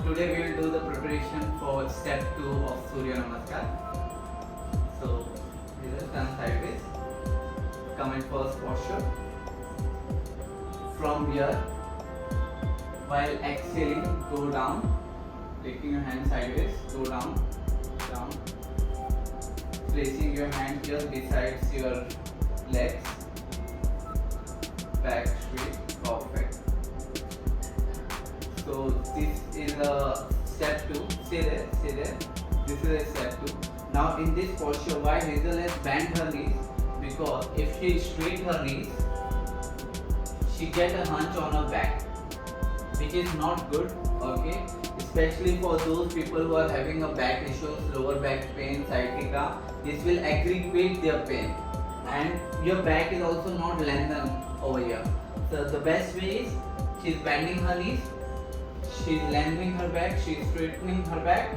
today we will do the preparation for step 2 of Surya Namaskar. So this is turn sideways. Come in first posture. From here, while exhaling, go down. Taking your hand sideways, go down, down. Placing your hand just beside your legs. Back straight, perfect. So this is a step 2. Stay there, stay there. This is a step 2. Now in this posture, why Hazel has bent her knees? Because if she straight her knees, she get a hunch on her back, which is not good. Okay, especially for those people who are having a back issues, lower back pain, sciatica. This will aggravate their pain, and your back is also not lengthened over here. So the best way is she's bending her knees, she's lengthening her back, she's straightening her back,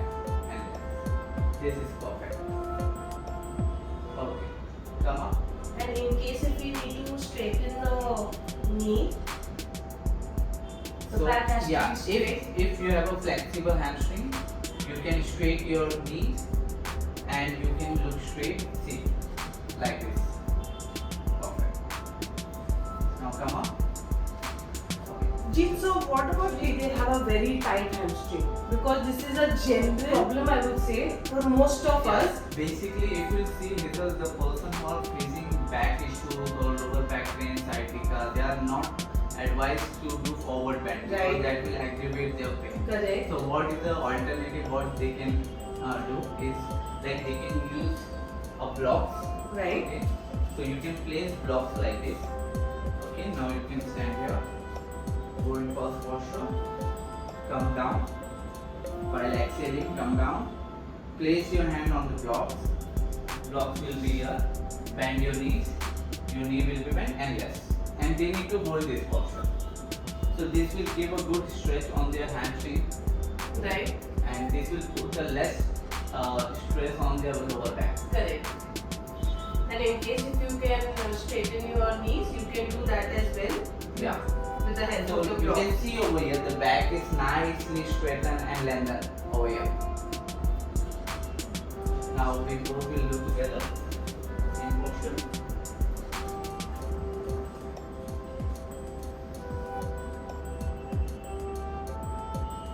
and this is perfect. Okay, come up. And in case if we need to straighten the knee, the back has to be straight. If you have a flexible hamstring, you can straighten your knees and you can look straight. See, like this. Perfect. Now come up. Jeet, so what about if they have a very tight hamstring? Because this is a general problem, I would say, for most of us. Basically, if you see, because the person who are facing back issues or lower back pain, sciatica, they are not advised to do forward bend, right, because that will aggravate their pain. Correct. So what is the alternative? What they can do is that they can use a blocks. Right. Okay. So you can place blocks like this. Okay. Now you can stand here. Go in first posture. Come down. While exhaling, come down. Place your hand on the blocks. Blocks will be here. Bend your knees. Your knee will be bent, and yes. And they need to hold this posture. So this will give a good stretch on their hamstring. Right. And this will put a less stress on their lower back. Correct. And in case if you can straighten your knees, you can do that as well. Yeah. With the help So of the you block. can see over here, the back is nicely straightened and lengthened over here. Now we both will do together. Same posture.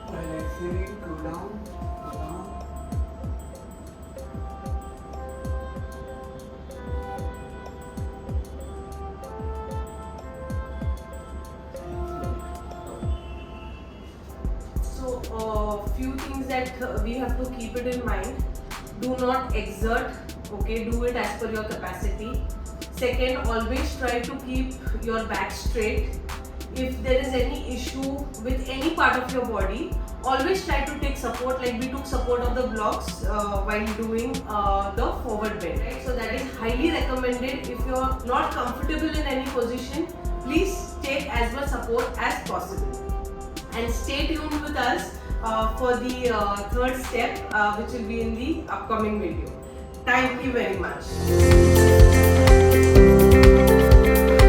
While exhaling, go down, go down. So, few things that we have to keep it in mind. Do not exert. Okay, do it as per your capacity. Second, always try to keep your back straight. If there is any issue with any part of your body, always try to take support, like we took support of the blocks while doing the forward bend. Right? So that is highly recommended. If you are not comfortable in any position, please take as much support as possible. And stay tuned with us for the third step, which will be in the upcoming video. Thank you very much.